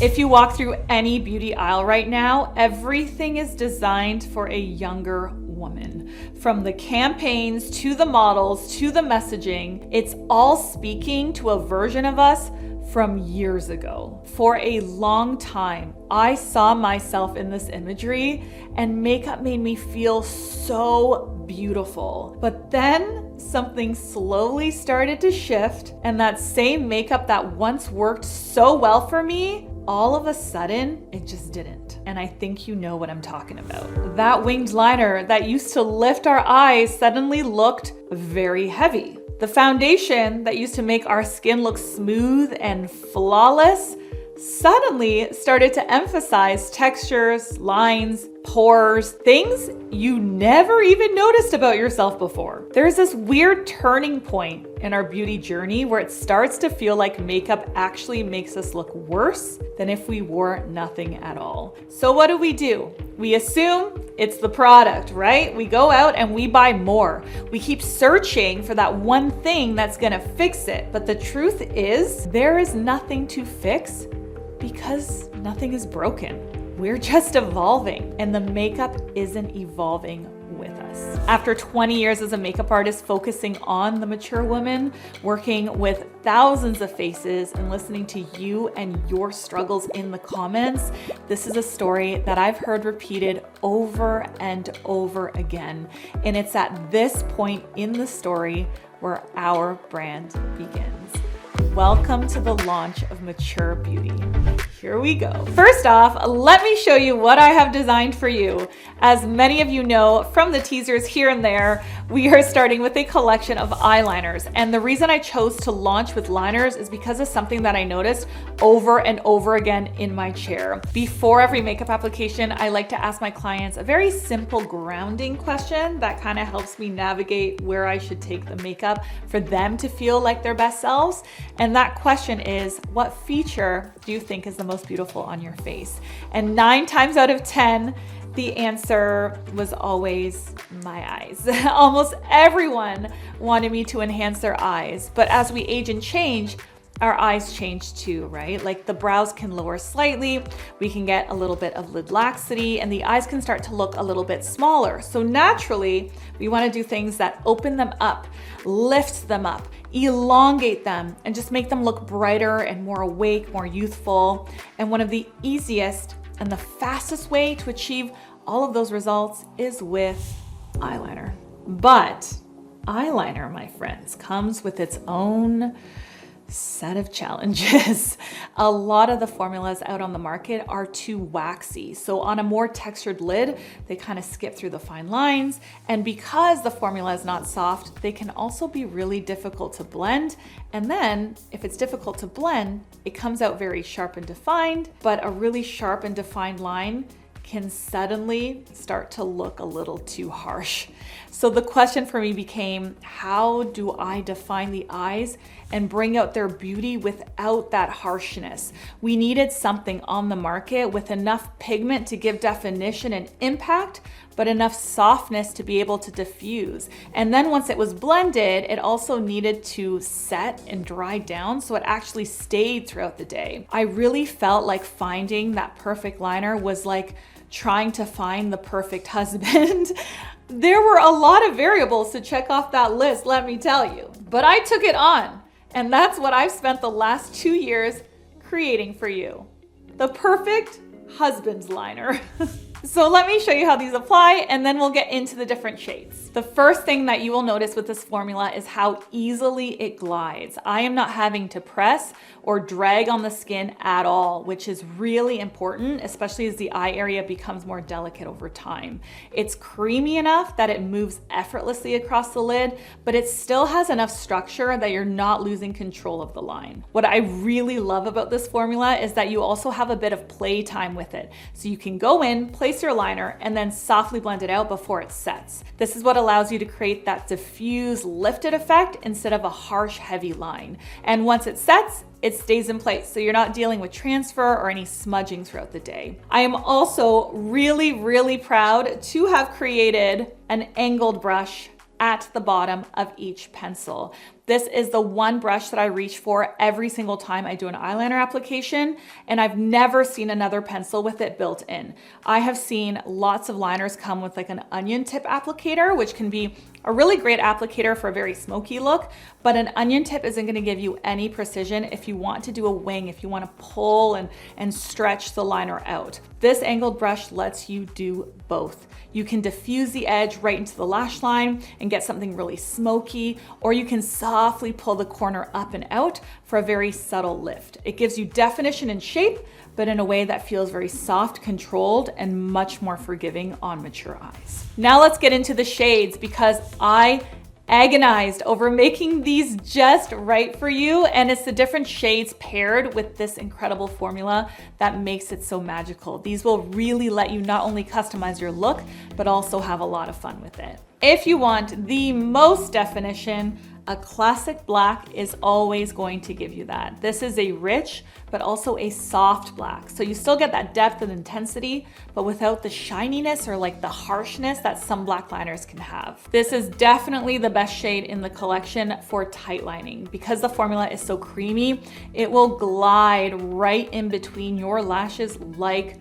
If you walk through any beauty aisle right now, everything is designed for a younger woman. From the campaigns to the models to the messaging, it's all speaking to a version of us from years ago. For a long time, I saw myself in this imagery and makeup made me feel so beautiful. But then something slowly started to shift, and that same makeup that once worked so well for me, all of a sudden, it just didn't. And I think you know what I'm talking about. That winged liner that used to lift our eyes suddenly looked very heavy. The foundation that used to make our skin look smooth and flawless suddenly started to emphasize textures, lines, pores, things you never even noticed about yourself before. There's this weird turning point in our beauty journey where it starts to feel like makeup actually makes us look worse than if we wore nothing at all. So what do? We assume it's the product, right? We go out and we buy more. We keep searching for that one thing that's gonna fix it. But the truth is, there is nothing to fix because nothing is broken. We're just evolving, and the makeup isn't evolving with us. After 20 years as a makeup artist focusing on the mature woman, working with thousands of faces and listening to you and your struggles in the comments, this is a story that I've heard repeated over and over again. And it's at this point in the story where our brand begins. Welcome to the launch of Mature Beauty. Here we go. First off, let me show you what I have designed for you. As many of you know from the teasers here and there, we are starting with a collection of eyeliners. And the reason I chose to launch with liners is because of something that I noticed over and over again in my chair. Before every makeup application, I like to ask my clients a very simple grounding question that kind of helps me navigate where I should take the makeup for them to feel like their best selves. And that question is, what feature do you think is the most beautiful on your face? And 9 times out of 10, the answer was always my eyes. Almost everyone wanted me to enhance their eyes. But as we age and change, our eyes change too, right? Like the brows can lower slightly, we can get a little bit of lid laxity, and the eyes can start to look a little bit smaller. So naturally, we want to do things that open them up, lift them up, elongate them, and just make them look brighter and more awake, more youthful. And one of the easiest and the fastest way to achieve all of those results is with eyeliner. But eyeliner, my friends, comes with its own set of challenges. A lot of the formulas out on the market are too waxy. So on a more textured lid, they kind of skip through the fine lines. And because the formula is not soft, they can also be really difficult to blend. And then if it's difficult to blend, it comes out very sharp and defined, but a really sharp and defined line can suddenly start to look a little too harsh. So the question for me became, how do I define the eyes and bring out their beauty without that harshness? We needed something on the market with enough pigment to give definition and impact, but enough softness to be able to diffuse. And then once it was blended, it also needed to set and dry down so it actually stayed throughout the day. I really felt like finding that perfect liner was like trying to find the perfect husband. There were a lot of variables to check off that list, let me tell you. But I took it on, and that's what I've spent the last 2 years creating for you. The perfect husband's liner. So let me show you how these apply, and then we'll get into the different shades. The first thing that you will notice with this formula is how easily it glides. I am not having to press or drag on the skin at all, which is really important, especially as the eye area becomes more delicate over time. It's creamy enough that it moves effortlessly across the lid, but it still has enough structure that you're not losing control of the line. What I really love about this formula is that you also have a bit of play time with it. So you can go in, place your liner, and then softly blend it out before it sets. This is what allows you to create that diffuse, lifted effect instead of a harsh, heavy line. And once it sets, it stays in place, so you're not dealing with transfer or any smudging throughout the day. I am also really, really proud to have created an angled brush at the bottom of each pencil. This is the one brush that I reach for every single time I do an eyeliner application, and I've never seen another pencil with it built in. I have seen lots of liners come with like an onion tip applicator, which can be a really great applicator for a very smoky look, but an onion tip isn't gonna give you any precision if you want to do a wing, if you wanna pull and stretch the liner out. This angled brush lets you do both. You can diffuse the edge right into the lash line and get something really smoky, or you can softly pull the corner up and out for a very subtle lift. It gives you definition and shape, but in a way that feels very soft, controlled, and much more forgiving on mature eyes. Now let's get into the shades, because I agonized over making these just right for you, and it's the different shades paired with this incredible formula that makes it so magical. These will really let you not only customize your look, but also have a lot of fun with it. If you want the most definition, a classic black is always going to give you that. This is a rich, but also a soft black. So you still get that depth and intensity, but without the shininess or like the harshness that some black liners can have. This is definitely the best shade in the collection for tight lining. Because the formula is so creamy, it will glide right in between your lashes like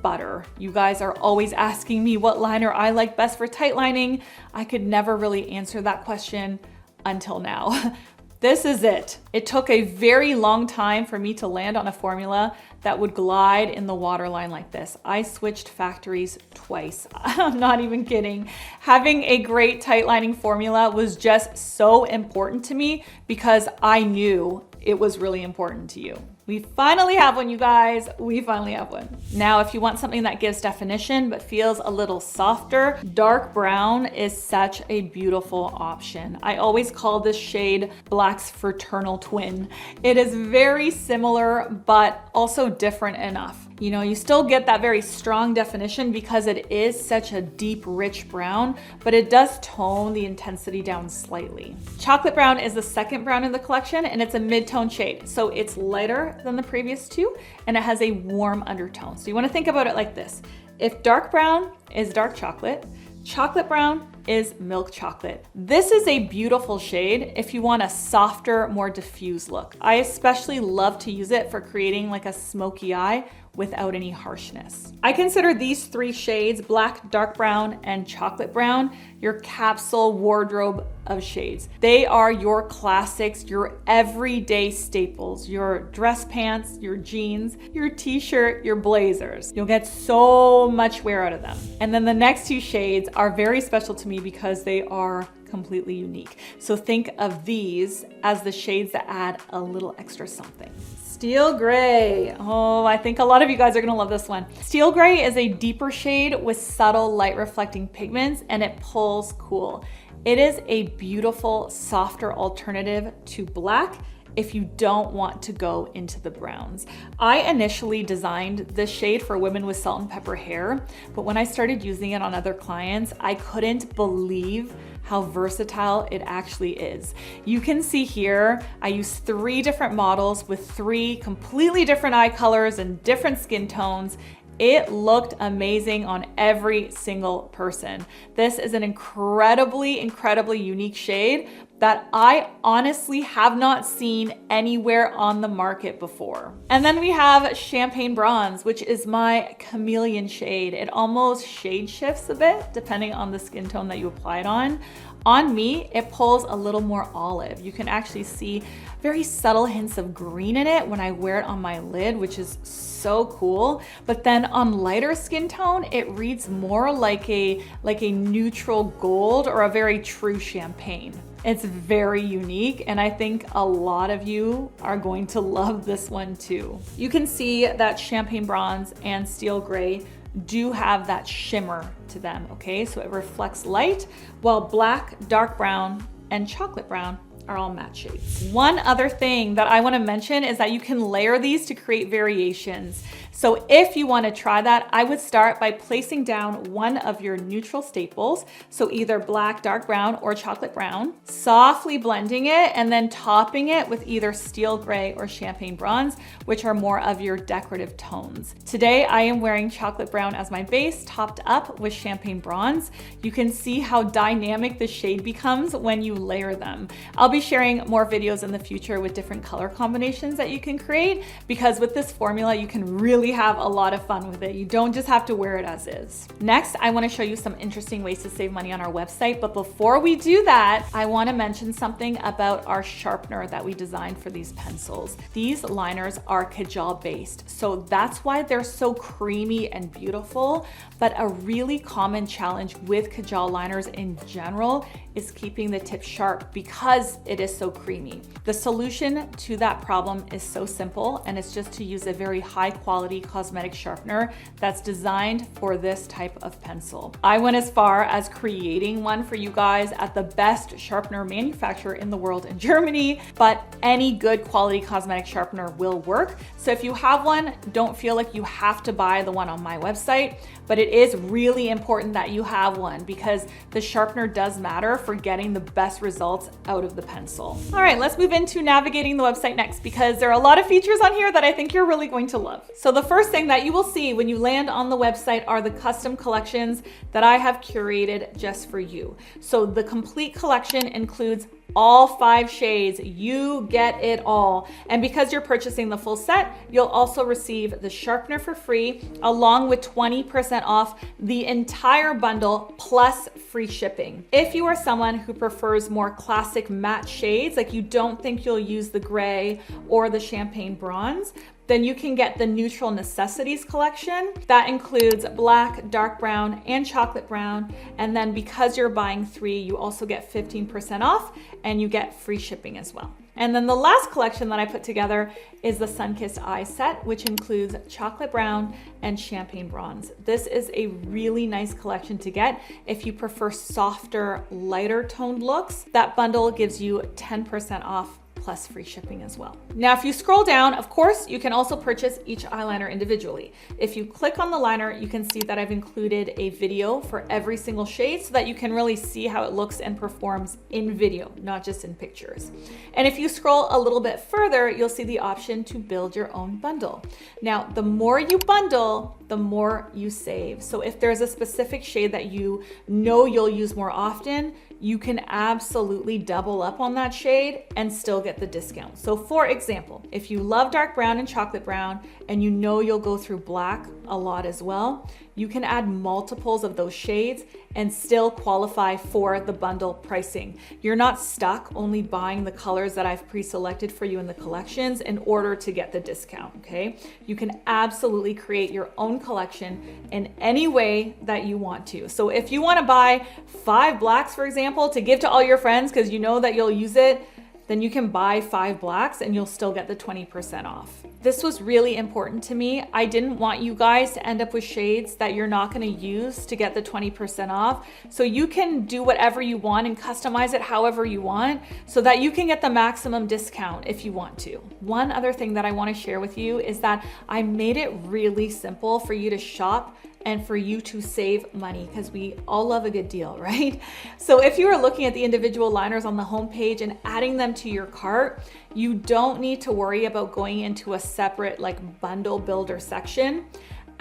butter. You guys are always asking me what liner I like best for tight lining. I could never really answer that question until now. This is it. It took a very long time for me to land on a formula that would glide in the waterline like this. I switched factories twice. I'm not even kidding. Having a great tight lining formula was just so important to me because I knew it was really important to you. We finally have one, you guys. We finally have one. Now, if you want something that gives definition but feels a little softer, dark brown is such a beautiful option. I always call this shade black's fraternal twin. It is very similar, but also different enough. You know, you still get that very strong definition because it is such a deep, rich brown, but it does tone the intensity down slightly. Chocolate brown is the second brown in the collection, and it's a mid-tone shade. So it's lighter than the previous two, and it has a warm undertone. So you want to think about it like this. If dark brown is dark chocolate, chocolate brown is milk chocolate. This is a beautiful shade if you want a softer, more diffuse look. I especially love to use it for creating like a smoky eye without any harshness. I consider these three shades, black, dark brown, and chocolate brown, your capsule wardrobe of shades. They are your classics, your everyday staples, your dress pants, your jeans, your t-shirt, your blazers. You'll get so much wear out of them. And then the next two shades are very special to me because they are completely unique. So think of these as the shades that add a little extra something. Steel gray. Oh, I think a lot of you guys are gonna love this one. Steel gray is a deeper shade with subtle light reflecting pigments, and it pulls cool. It is a beautiful, softer alternative to black if you don't want to go into the browns. I initially designed this shade for women with salt and pepper hair, but when I started using it on other clients, I couldn't believe how versatile it actually is. You can see here, I used 3 different models with 3 completely different eye colors and different skin tones. It looked amazing on every single person. This is an incredibly, incredibly unique shade that I honestly have not seen anywhere on the market before. And then we have Champagne Bronze, which is my chameleon shade. It almost shade shifts a bit depending on the skin tone that you apply it on. On me, it pulls a little more olive. You can actually see very subtle hints of green in it when I wear it on my lid, which is so cool. But then on lighter skin tone, it reads more like a neutral gold or a very true champagne. It's very unique, and I think a lot of you are going to love this one too. You can see that Champagne Bronze and Steel Gray do have that shimmer to them, okay? So it reflects light, while black, dark brown, and chocolate brown are all matte shades. One other thing that I wanna mention is that you can layer these to create variations. So if you wanna try that, I would start by placing down one of your neutral staples, so either black, dark brown, or chocolate brown, softly blending it, and then topping it with either Steel Gray or Champagne Bronze, which are more of your decorative tones. Today, I am wearing chocolate brown as my base, topped up with Champagne Bronze. You can see how dynamic the shade becomes when you layer them. I'll be be sharing more videos in the future with different color combinations that you can create, because with this formula, you can really have a lot of fun with it. You don't just have to wear it as is. Next, I want to show you some interesting ways to save money on our website. But before we do that, I want to mention something about our sharpener that we designed for these pencils. These liners are Kajal based, so that's why they're so creamy and beautiful. But a really common challenge with Kajal liners in general is keeping the tip sharp because it is so creamy. The solution to that problem is so simple, and it's just to use a very high quality cosmetic sharpener that's designed for this type of pencil. I went as far as creating one for you guys at the best sharpener manufacturer in the world in Germany, but any good quality cosmetic sharpener will work. So if you have one, don't feel like you have to buy the one on my website, but it is really important that you have one because the sharpener does matter for getting the best results out of the pencil. All right, let's move into navigating the website next, because there are a lot of features on here that I think you're really going to love. So the first thing that you will see when you land on the website are the custom collections that I have curated just for you. So the complete collection includes all 5 shades. You get it all. And because you're purchasing the full set, you'll also receive the sharpener for free, along with 20% off the entire bundle plus free shipping. If you are someone who prefers more classic matte shades, like you don't think you'll use the gray or the champagne bronze, then you can get the Neutral Necessities collection. That includes black, dark brown, and chocolate brown. And then because you're buying 3, you also get 15% off and you get free shipping as well. And then the last collection that I put together is the Sun-Kissed Eye set, which includes chocolate brown and champagne bronze. This is a really nice collection to get if you prefer softer, lighter toned looks. That bundle gives you 10% off plus free shipping as well. Now, if you scroll down, of course, you can also purchase each eyeliner individually. If you click on the liner, you can see that I've included a video for every single shade so that you can really see how it looks and performs in video, not just in pictures. And if you scroll a little bit further, you'll see the option to build your own bundle. Now, the more you bundle, the more you save. So if there's a specific shade that you know you'll use more often, you can absolutely double up on that shade and still get the discount. So for example, if you love dark brown and chocolate brown and you know you'll go through black a lot as well, you can add multiples of those shades and still qualify for the bundle pricing. You're not stuck only buying the colors that I've pre-selected for you in the collections in order to get the discount, okay? You can absolutely create your own collection in any way that you want to. So if you want to buy 5 blacks, for example, to give to all your friends because you know that you'll use it, then you can buy 5 blacks and you'll still get the 20% off. This was really important to me. I didn't want you guys to end up with shades that you're not going to use to get the 20% off. So you can do whatever you want and customize it however you want so that you can get the maximum discount if you want to. One other thing that I want to share with you is that I made it really simple for you to shop and for you to save money, because we all love a good deal, right? So if you are looking at the individual liners on the homepage and adding them to your cart, you don't need to worry about going into a separate bundle builder section.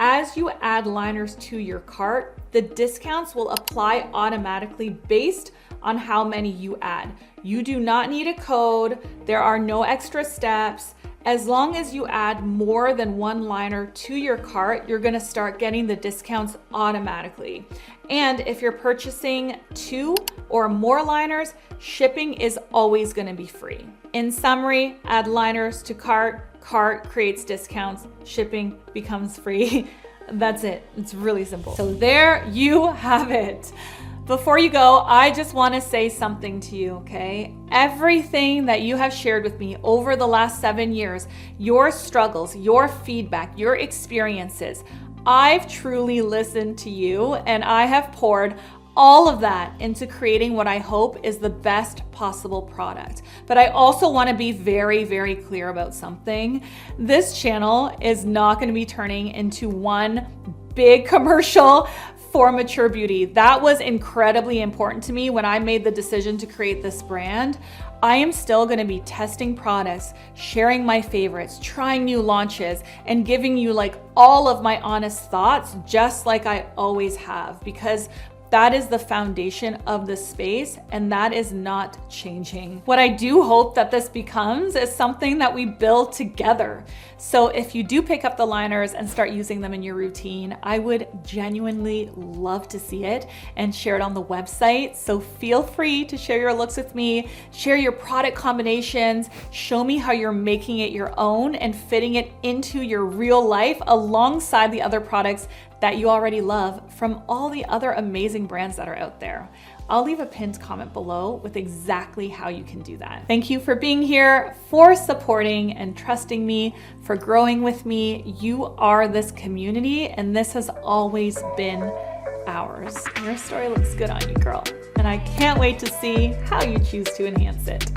As you add liners to your cart, the discounts will apply automatically based on how many you add. You do not need a code. There are no extra steps. As long as you add more than 1 liner to your cart, you're gonna start getting the discounts automatically. And if you're purchasing 2 or more liners, shipping is always gonna be free. In summary, add liners to cart, cart creates discounts, shipping becomes free. That's it. It's really simple. So there you have it. Before you go, I just want to say something to you, okay? Everything that you have shared with me over the last 7 years, your struggles, your feedback, your experiences, I've truly listened to you and I have poured all of that into creating what I hope is the best possible product. But I also want to be very, very clear about something. This channel is not going to be turning into one big commercial for mature beauty. That was incredibly important to me when I made the decision to create this brand. I am still going to be testing products, sharing my favorites, trying new launches, and giving you all of my honest thoughts, just like I always have, because That is the foundation of this space, and that is not changing. What I do hope that this becomes is something that we build together. So if you do pick up the liners and start using them in your routine, I would genuinely love to see it and share it on the website. So feel free to share your looks with me, share your product combinations, show me how you're making it your own and fitting it into your real life alongside the other products that you already love from all the other amazing brands that are out there. I'll leave a pinned comment below with exactly how you can do that. Thank you for being here, for supporting and trusting me, for growing with me. You are this community, and this has always been ours. Your story looks good on you, girl, and I can't wait to see how you choose to enhance it.